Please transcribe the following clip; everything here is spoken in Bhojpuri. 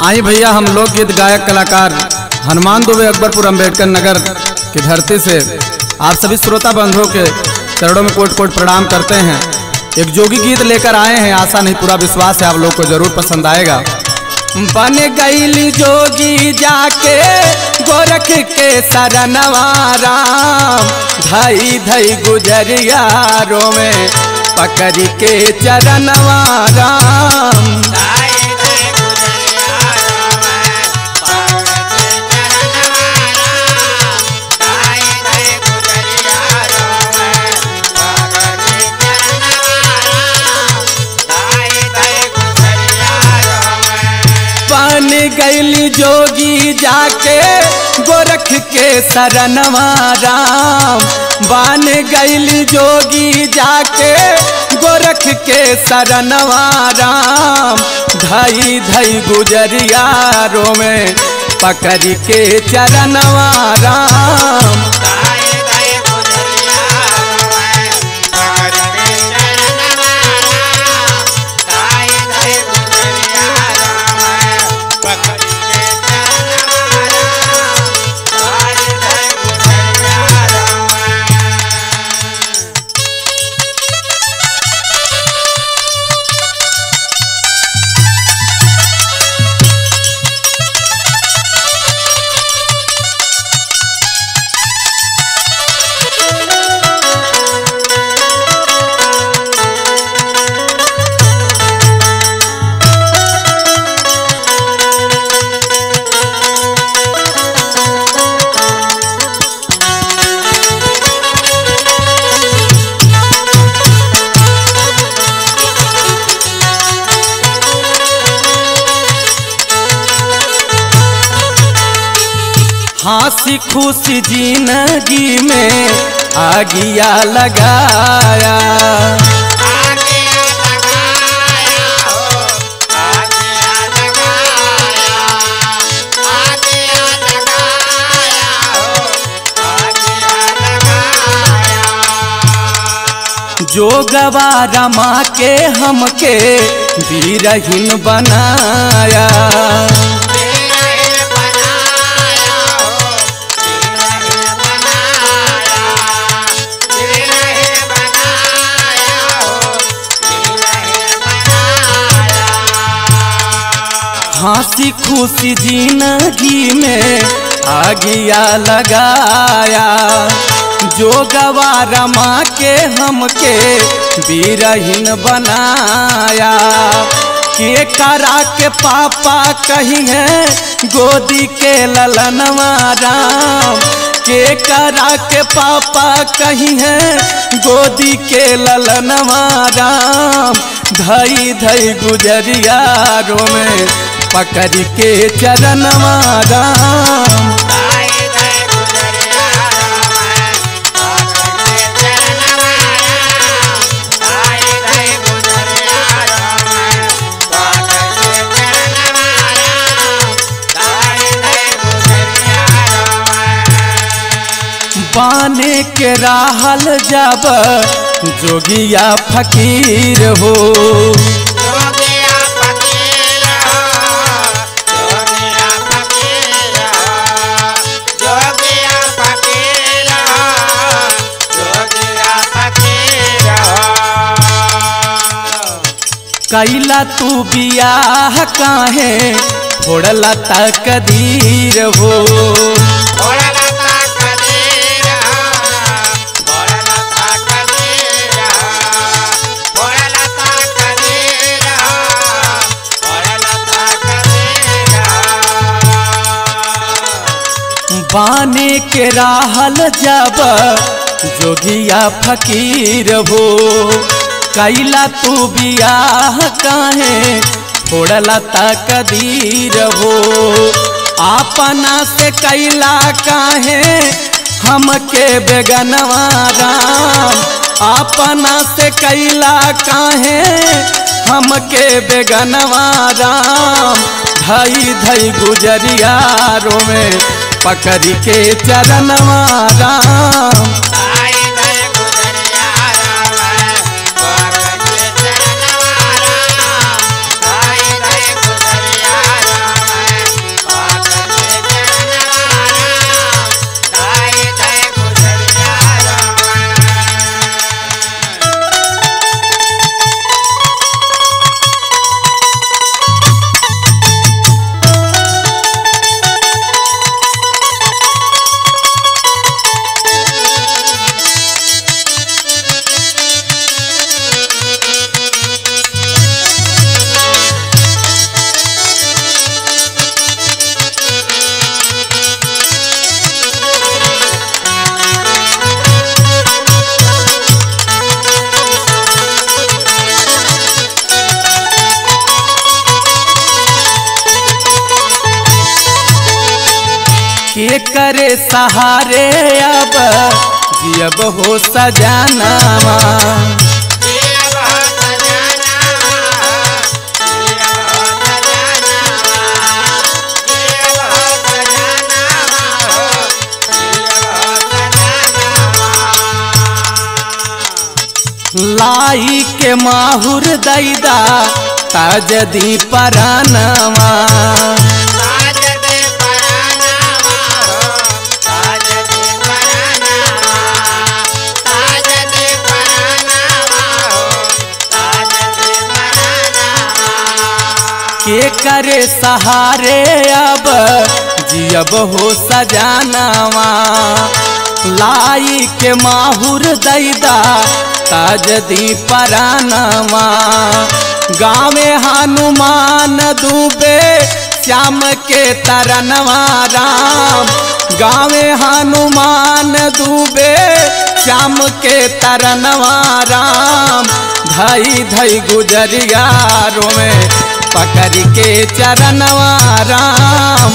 आई भैया, हम लोक गीत गायक कलाकार हनुमान दुबे अकबरपुर अंबेडकर नगर की धरती से आप सभी श्रोता बंधुओं के चरणों में कोट कोट प्रणाम करते हैं। एक जोगी गीत लेकर आए हैं, आशा नहीं पूरा विश्वास है आप लोग को जरूर पसंद आएगा। बन गईली जोगी जाके गोरख के सरनवा राम, धई धई गुजरिया रोवे पकड़ के चरणवा राम। बन गईली जोगी जाके गोरख के सरनवा राम, बन गईली जोगी जाके गोरख के सरनवा राम, धई धई गुजरिया रोवे पकड़ के चरणवा राम। हंसी खुशी जिंदगी में आगिया लगाया, जो गवारा माँ के हमके वीरहीन बनाया। हंसी खुशी जिंदगी में आगिया लगाया, जो गवारा माँ के हमके वीरहीन बनाया। के करा के पापा कही है गोदी के ललनवा राम, के करा के पापा कही है गोदी के ललनवा राम, धई धई गुजरिया रोवे पकड़ के चरणवा राम। बाने के राहल जब जोगिया फकीर हो, कैला तू बियाह काहे फोड़ला तकदीर हो। बाने के राहल जब जोगिया फकीर हो, कैला तू बियाह काहे फोड़ला तकदीर हो। अपना से कैला काहे हमके बेगनवा राम, अपना से कैला काहे हमके बेगनवा राम, धई धई गुजरिया रोवे पकड़ के चरणवा राम। Bye. के करे सहारे अब जियब हो सजनावा। लाई के माहुर दैदा ताजदी परानवा। के करे सहारे अब जियब हो सजनावा। लाई के माहुर दैदा ताजदी परानवा। गावे हनुमान दुबे श्याम के तरनवा राम। गावे हनुमान दुबे श्याम के तरनवा राम। धई धई गुजरिया रोवे पकड़ के चरणवा राम।